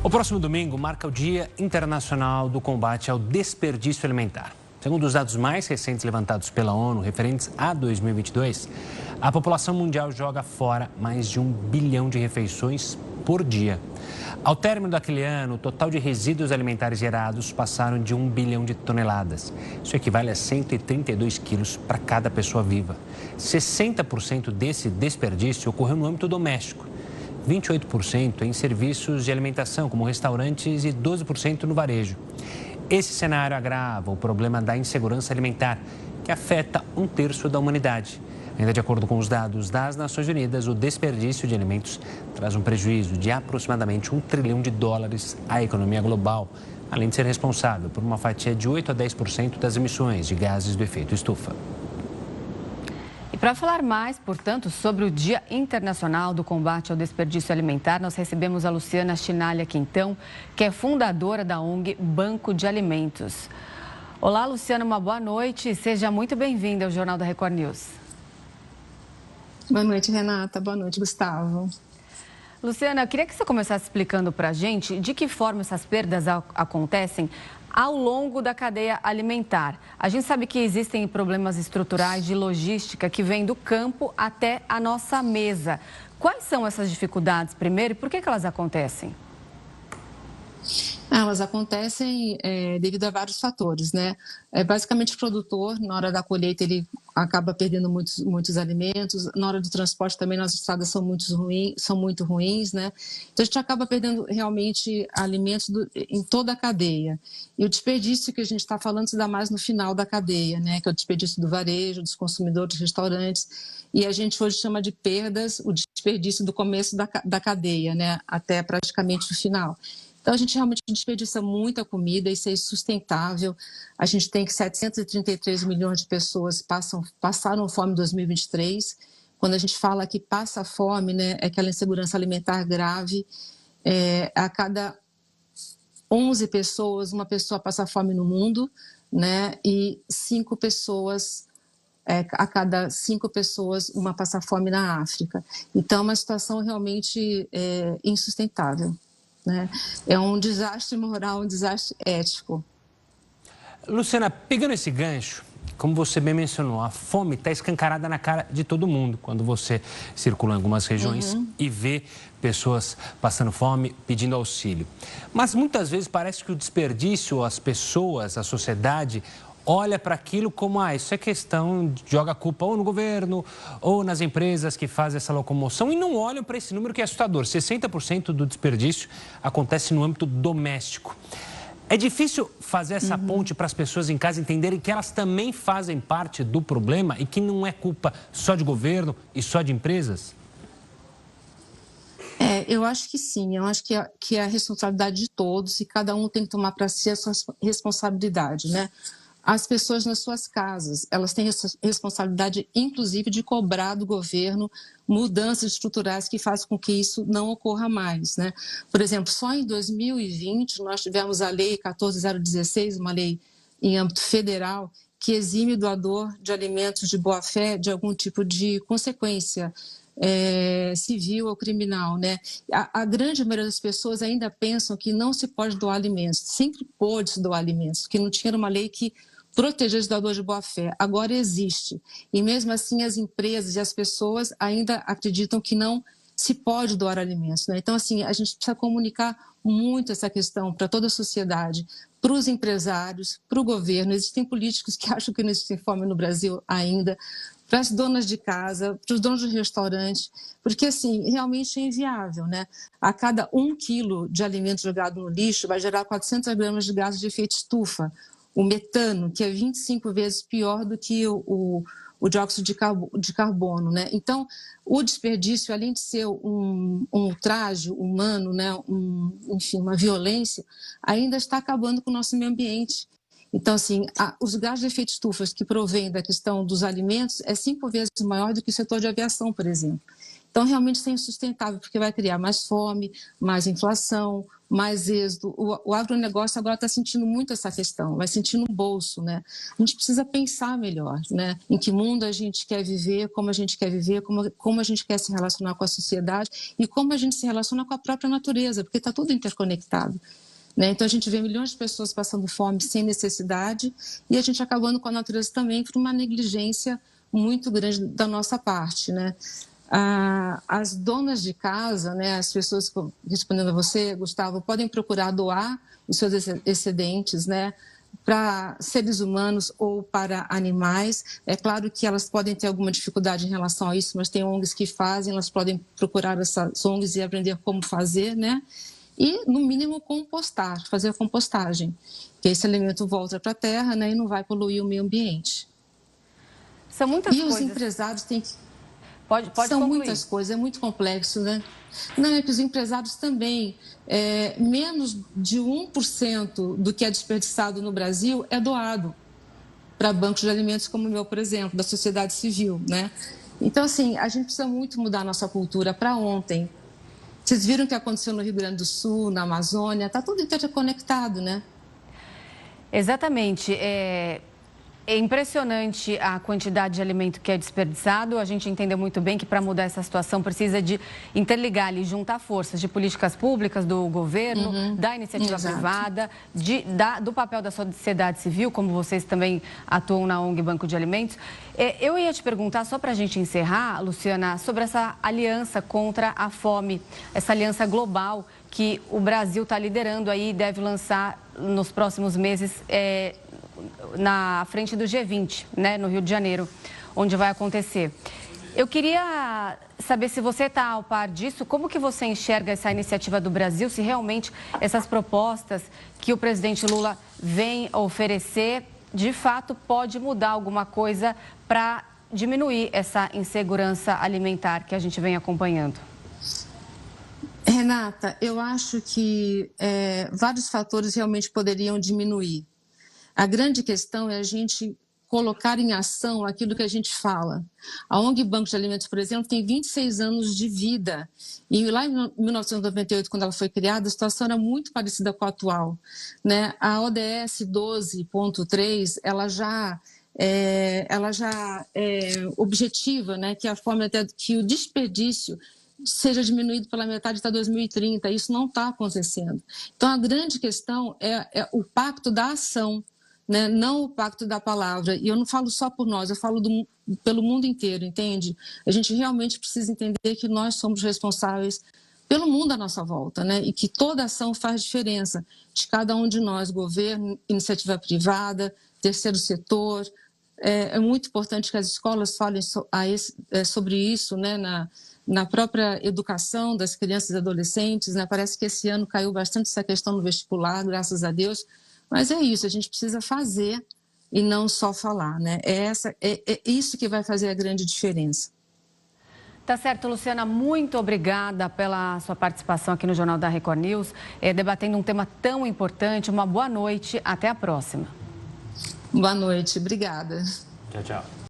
O próximo domingo marca o Dia Internacional do Combate ao Desperdício Alimentar. Segundo os dados mais recentes levantados pela ONU, referentes a 2022, a população mundial joga fora mais de 1 bilhão de refeições por dia. Ao término daquele ano, o total de resíduos alimentares gerados passaram de 1 bilhão de toneladas. Isso equivale a 132 quilos para cada pessoa viva. 60% desse desperdício ocorreu no âmbito doméstico. 28% em serviços de alimentação, como restaurantes, e 12% no varejo. Esse cenário agrava o problema da insegurança alimentar, que afeta 1/3 da humanidade. Ainda de acordo com os dados das Nações Unidas, o desperdício de alimentos traz um prejuízo de aproximadamente US$ 1 trilhão à economia global, além de ser responsável por uma fatia de 8 a 10% das emissões de gases do efeito estufa. E para falar mais, portanto, sobre o Dia Internacional do Combate ao Desperdício Alimentar, nós recebemos a Luciana Chinalha Quintão, que é fundadora da ONG Banco de Alimentos. Olá, Luciana, uma boa noite e seja muito bem-vinda ao Jornal da Record News. Boa noite, Renata. Boa noite, Gustavo. Luciana, eu queria que você começasse explicando para a gente de que forma essas perdas acontecem ao longo da cadeia alimentar. A gente sabe que existem problemas estruturais de logística que vêm do campo até a nossa mesa. Quais são essas dificuldades, primeiro, e por que elas acontecem? Elas acontecem devido a vários fatores, né? Basicamente, o produtor, na hora da colheita, ele acaba perdendo muitos alimentos. Na hora do transporte também, nossas estradas são muito ruins, né? Então, a gente acaba perdendo realmente alimentos em toda a cadeia. E o desperdício que a gente está falando se dá mais no final da cadeia, né? Que é o desperdício do varejo, dos consumidores, dos restaurantes. E a gente hoje chama de perdas o desperdício do começo da cadeia, né? Até praticamente o final. Então, a gente realmente desperdiça muita comida, isso é insustentável. A gente tem que 733 milhões de pessoas passaram fome em 2023. Quando a gente fala que passa fome, né, é aquela insegurança alimentar grave. A cada 11 pessoas, uma pessoa passa fome no mundo, né, e a cada 5 pessoas, uma passa fome na África. Então, é uma situação realmente insustentável. Né? É um desastre moral, um desastre ético. Luciana, pegando esse gancho, como você bem mencionou, a fome está escancarada na cara de todo mundo quando você circula em algumas regiões e vê pessoas passando fome, pedindo auxílio. Mas muitas vezes parece que o desperdício, as pessoas, a sociedade olha para aquilo como, isso é questão, joga a culpa ou no governo ou nas empresas que fazem essa locomoção e não olham para esse número que é assustador. 60% do desperdício acontece no âmbito doméstico. É difícil fazer essa ponte para as pessoas em casa entenderem que elas também fazem parte do problema e que não é culpa só de governo e só de empresas? Eu acho que sim, eu acho que é a responsabilidade de todos e cada um tem que tomar para si a sua responsabilidade, né? As pessoas nas suas casas, elas têm responsabilidade, inclusive, de cobrar do governo mudanças estruturais que façam com que isso não ocorra mais, né? Por exemplo, só em 2020 nós tivemos a Lei 14.016, uma lei em âmbito federal, que exime o doador de alimentos de boa-fé de algum tipo de consequência civil ou criminal, né? A grande maioria das pessoas ainda pensam que não se pode doar alimentos. Sempre pôde se doar alimentos, porque não tinha uma lei que proteger os doadores de boa-fé. Agora existe. E mesmo assim as empresas e as pessoas ainda acreditam que não se pode doar alimentos, né? Então, assim, a gente precisa comunicar muito essa questão para toda a sociedade, para os empresários, para o governo. Existem políticos que acham que não existe fome no Brasil ainda, para as donas de casa, para os donos de restaurante, porque, assim, realmente é inviável, né? A cada 1 quilo de alimento jogado no lixo vai gerar 400 gramas de gases de efeito estufa. O metano, que é 25 vezes pior do que o dióxido de carbono, né? Então, o desperdício, além de ser um ultraje humano, né? Enfim, uma violência, ainda está acabando com o nosso meio ambiente. Então, assim, os gases de efeito estufa que provêm da questão dos alimentos é 5 vezes maior do que o setor de aviação, por exemplo. Então, realmente é insustentável, porque vai criar mais fome, mais inflação, mais êxodo. O agronegócio agora está sentindo muito essa questão, vai sentir no bolso, né? A gente precisa pensar melhor, né? Em que mundo a gente quer viver, como a gente quer viver, como a gente quer se relacionar com a sociedade e como a gente se relaciona com a própria natureza, porque está tudo interconectado. Né? Então, a gente vê milhões de pessoas passando fome sem necessidade e a gente acabando com a natureza também por uma negligência muito grande da nossa parte, né? As donas de casa, né, as pessoas, respondendo a você, Gustavo, podem procurar doar os seus excedentes, né, para seres humanos ou para animais. É claro que elas podem ter alguma dificuldade em relação a isso, mas tem ONGs que fazem, elas podem procurar essas ONGs e aprender como fazer, né? E, no mínimo, compostar, fazer a compostagem, que esse alimento volta para a terra, né, e não vai poluir o meio ambiente. São muitas coisas. Os empresários têm que... Pode São concluir. Muitas coisas, é muito complexo, né? Não, é que os empresários também, menos de 1% do que é desperdiçado no Brasil é doado para bancos de alimentos como o meu, por exemplo, da sociedade civil, né? Então, assim, a gente precisa muito mudar a nossa cultura para ontem. Vocês viram o que aconteceu no Rio Grande do Sul, na Amazônia, está tudo interconectado, né? Exatamente. É impressionante a quantidade de alimento que é desperdiçado. A gente entendeu muito bem que para mudar essa situação precisa de interligar e juntar forças de políticas públicas, do governo, da iniciativa privada, do papel da sociedade civil, como vocês também atuam na ONG Banco de Alimentos. Eu ia te perguntar, só para a gente encerrar, Luciana, sobre essa aliança contra a fome, essa aliança global que o Brasil está liderando aí e deve lançar nos próximos meses na frente do G20, né, no Rio de Janeiro, onde vai acontecer. Eu queria saber se você está ao par disso, como que você enxerga essa iniciativa do Brasil, se realmente essas propostas que o presidente Lula vem oferecer, de fato, pode mudar alguma coisa para diminuir essa insegurança alimentar que a gente vem acompanhando. Renata, eu acho que vários fatores realmente poderiam diminuir. A grande questão é a gente colocar em ação aquilo que a gente fala. A ONG Banco de Alimentos, por exemplo, tem 26 anos de vida. E lá em 1998, quando ela foi criada, a situação era muito parecida com a atual, né? A ODS 12.3, ela já objetiva, né, que a forma até que o desperdício seja diminuído pela metade até 2030. Isso não está acontecendo. Então, a grande questão é o pacto da ação, né? Não o pacto da palavra. E eu não falo só por nós, eu falo pelo mundo inteiro, entende? A gente realmente precisa entender que nós somos responsáveis pelo mundo à nossa volta, né? E que toda ação faz diferença de cada um de nós, governo, iniciativa privada, terceiro setor. É muito importante que as escolas falem sobre isso, né? Na própria educação das crianças e adolescentes, né? Parece que esse ano caiu bastante essa questão no vestibular, graças a Deus. Mas é isso, a gente precisa fazer e não só falar, né? É isso que vai fazer a grande diferença. Tá certo, Luciana, muito obrigada pela sua participação aqui no Jornal da Record News, debatendo um tema tão importante. Uma boa noite, até a próxima. Boa noite, obrigada. Tchau, tchau.